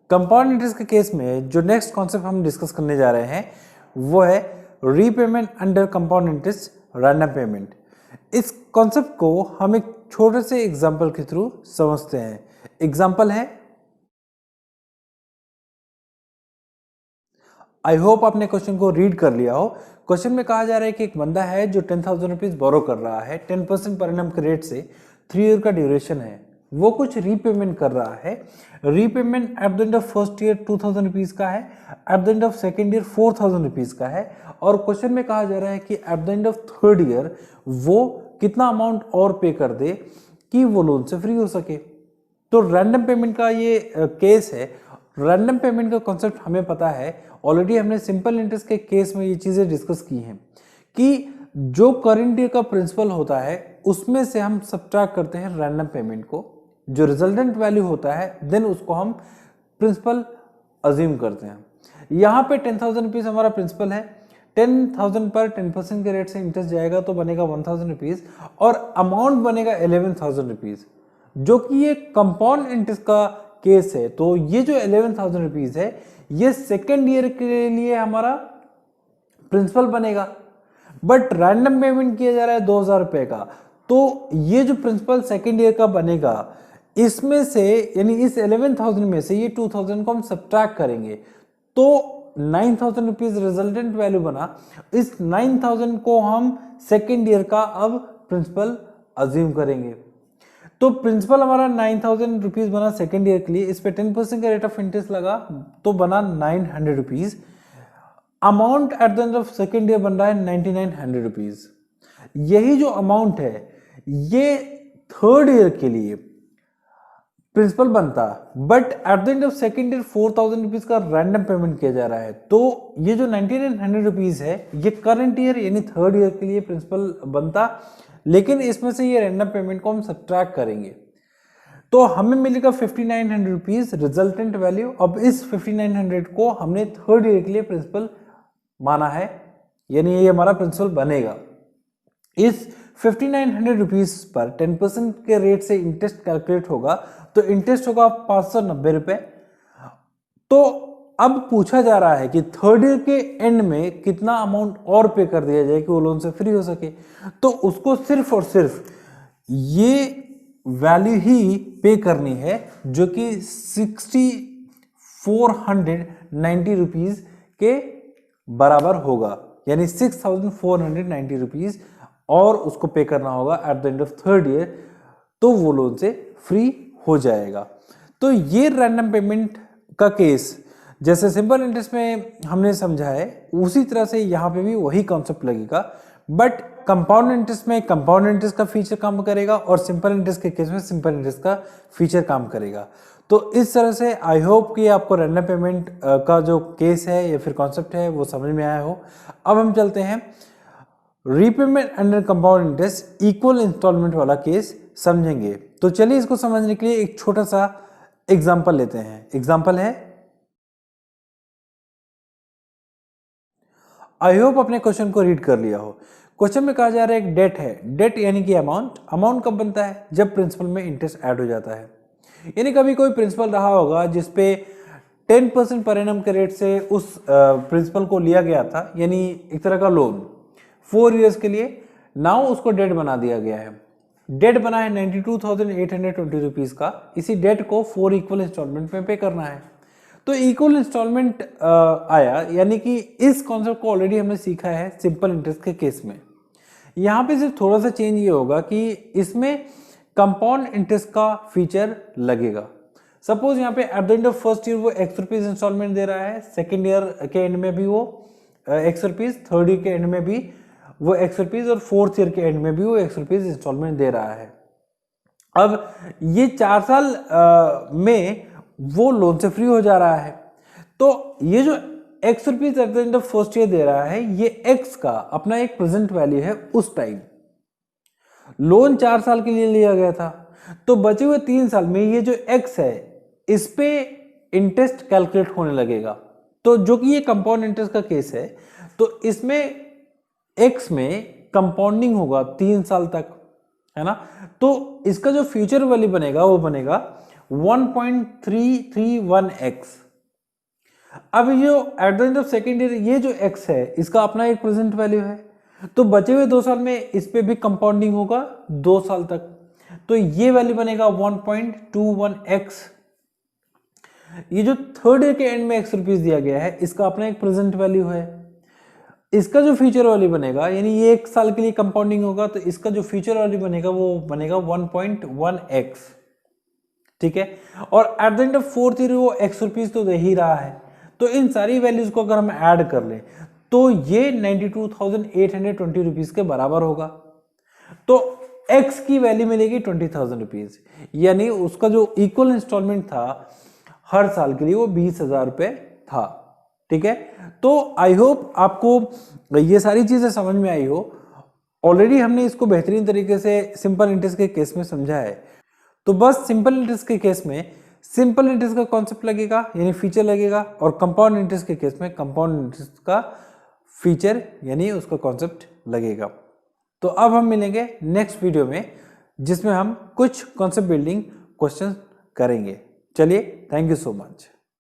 Compound interest के case में जो नेक्स्ट कॉन्सेप्ट हम डिस्कस करने जा रहे हैं वो है repayment under compound interest random payment. इस कॉन्सेप्ट को हम एक छोटे से एग्जांपल के थ्रू समझते हैं। एग्जांपल है, आई होप आपने क्वेश्चन को रीड कर लिया हो। क्वेश्चन में कहा जा रहा है कि एक बंदा है जो 10,000 रुपीज बोरो कर रहा है 10% पर एनम के रेट से, 3 ईयर का ड्यूरेशन है। वो कुछ रीपेमेंट कर रहा है। Repayment eight the end of first year 2,000 rupees का है, eight the end of second year 4,000 rupees का है, और क्वेश्चन में कहा जा रहा है कि eight the end of third year वो कितना अमाउंट और पे कर दे कि वो लोन से फ्री हो सके। तो रैंडम पेमेंट का ये केस है। रैंडम पेमेंट का कॉन्सेप्ट हमें पता है, ऑलरेडी हमने सिंपल इंटरेस्ट के केस में ये चीजें डिस्कस की हैं कि जो करंट ईयर का प्रिंसिपल होता है उसमें से हम सब्ट्रैक्ट करते हैं रैंडम पेमेंट को, जो रिजल्टेंट वैल्यू होता है देन उसको हम प्रिंसिपल अज्यूम करते हैं। यहाँ पे 10,000 रुपीज हमारा प्रिंसिपल है, 10,000 पर 10% के रेट से इंटरेस्ट जाएगा तो बनेगा 1,000 रुपीज और अमाउंट बनेगा 11,000 रुपीज, जो कि ये कंपाउंड इंटरेस्ट का केस है। तो ये जो 11,000 रुपीज है ये सेकेंड ईयर के लिए हमारा प्रिंसिपल बनेगा, बट रैंडम पेमेंट किया जा रहा है 2,000 रुपए का। तो ये जो प्रिंसिपल सेकेंड ईयर का बनेगा इसमें से, यानी इस 11,000 में से ये 2,000 को हम सब्ट्रैक्ट करेंगे तो 9,000 रुपीज रिजल्टेंट वैल्यू बना। इस 9,000 को हम सेकेंड ईयर का अब प्रिंसिपल अज्यूम करेंगे। तो प्रिंसिपल हमारा 9,000 रुपीज बना सेकेंड ईयर के लिए, इस पे 10% का रेट ऑफ इंटरेस्ट लगा तो बना 900 rupees. Amount at the end of second year बन रहा है 9,900 रुपीज। यही जो अमाउंट है ये थर्ड ईयर के लिए प्रिंसिपल बनता, but at the end of second year 4,000 rupees का रैंडम पेमेंट किया जा रहा है। तो ये जो 9,900 रुपीज है ये करंट ईयर यानी थर्ड ईयर के लिए प्रिंसिपल बनता, लेकिन इसमें से ये रैंडम पेमेंट को हम सब्ट्रैक्ट करेंगे तो हमें मिलेगा 5,900 रुपीज रिजल्टेंट वैल्यू। अब इस 5,900 को हमने थर्ड ईयर के लिए प्रिंसिपल माना है, यानी ये हमारा प्रिंसिपल बनेगा। इस 5,900 रुपीज पर 10% के रेट से इंटरेस्ट कैलकुलेट होगा तो इंटरेस्ट होगा 590 रुपए। तो अब पूछा जा रहा है कि थर्ड ईयर के एंड में कितना अमाउंट और पे कर दिया जाए कि वो लोन से फ्री हो सके। तो उसको सिर्फ और सिर्फ ये वैल्यू ही पे करनी है जो कि 6,490 रुपीज के बराबर होगा, यानी 6,490 रुपीज, और उसको पे करना होगा eight the end of third year तो वो लोन से फ्री हो जाएगा। तो ये रैंडम पेमेंट का केस जैसे सिंपल इंटरेस्ट में हमने समझा है उसी तरह से यहाँ पे भी वही कॉन्सेप्ट लगेगा, बट कंपाउंड इंटरेस्ट में कंपाउंड इंटरेस्ट का फीचर काम करेगा और सिंपल इंटरेस्ट के केस में सिंपल इंटरेस्ट का फीचर काम करेगा। तो इस तरह से आई होप कि आपको रैंडम पेमेंट का जो केस है या फिर कॉन्सेप्ट है वो समझ में आया हो। अब हम चलते हैं repayment under compound interest equal instalment वाला केस समझेंगे। तो चलिए इसको समझने के लिए एक छोटा सा एग्जांपल लेते हैं। एग्जांपल है, आई होप अपने क्वेश्चन को रीड कर लिया हो। क्वेश्चन में कहा जा रहा है एक डेट है, डेट यानी कि अमाउंट कब बनता है? जब प्रिंसिपल में इंटरेस्ट ऐड हो जाता है। यानी कभी कोई प्रिंसिपल रहा होगा जिसपे 10% पर एनम के रेट से उस प्रिंसिपल को लिया गया था, यानी एक तरह का लोन 4 इयर्स के लिए। नाउ उसको डेट बना दिया गया है। डेट बना है 92,820 रुपीज का। इसी डेट को 4 इक्वल इंस्टॉलमेंट में पे करना है। तो इक्वल इंस्टॉलमेंट आया, यानी कि इस कॉन्सेप्ट को ऑलरेडी हमने सीखा है सिंपल इंटरेस्ट के केस में। यहाँ पे सिर्फ थोड़ा सा चेंज ये होगा कि इसमें कंपाउंड इंटरेस्ट का फीचर लगेगा। सपोज यहाँ पे eight the end of first year वो x रुपीज इंस्टॉलमेंट दे रहा है, सेकेंड ईयर के एंड में भी वो x रुपीज, थर्ड ईयर के एंड में भी वो x रुपीज और फोर्थ ईयर के एंड में भी वो x रुपीज इंस्टॉलमेंट दे रहा है। अब ये 4 साल में वो लोन से फ्री हो जा रहा है। तो ये जो x rupees at the end of first year दे रहा है ये x का अपना एक प्रेजेंट वैल्यू है। उस टाइम लोन 4 साल के लिए लिया गया था, तो बचे हुए 3 साल में ये जो x है इस पे इंटरेस्ट कैलकुलेट होने लगेगा। तो जो कि ये कंपाउंड इंटरेस्ट का केस है, तो इसमें x में कंपाउंडिंग होगा 3 साल तक, है ना। तो इसका जो फ्यूचर वैल्यू बनेगा वो बनेगा 1.331x। अब जो eight the end of second year ये जो x है इसका अपना एक प्रेजेंट वैल्यू है, तो बचे हुए 2 साल में इस पे भी कंपाउंडिंग होगा 2 साल तक, तो ये वैल्यू बनेगा 1.21x। ये जो थर्ड ईयर के एंड में x रुपीज दिया गया है इसका अपना एक प्रेजेंट वैल्यू है, इसका जो फ्यूचर वैल्यू बनेगा यानी ये 1 साल के लिए कंपाउंडिंग होगा, तो इसका जो फ्यूचर वैल्यू बनेगा वो बनेगा 1.1x। ठीक है, और eight the end of fourth year वो x रुपीज तो दे ही रहा है, तो इन सारी वैल्यूज को अगर हम ऐड कर लें तो ये 92,820 रुपीज के बराबर होगा। तो x की वैल्यू मिलेगी 20,000 रुपीज, यानी उसका जो इक्वल इंस्टॉलमेंट था हर साल के लिए वो 20,000 रुपए था। ठीक है, तो आई होप आपको ये सारी चीजें समझ में आई हो। ऑलरेडी हमने इसको बेहतरीन तरीके से सिंपल इंटरेस्ट के केस में समझा है, तो बस सिंपल इंटरेस्ट के केस में सिंपल इंटरेस्ट का कॉन्सेप्ट लगेगा यानी फीचर लगेगा, और कंपाउंड इंटरेस्ट के केस में कंपाउंड इंटरेस्ट का फीचर यानी उसका कॉन्सेप्ट लगेगा। तो अब हम मिलेंगे नेक्स्ट वीडियो में जिसमें हम कुछ कॉन्सेप्ट बिल्डिंग क्वेश्चन करेंगे। चलिए, थैंक यू सो मच।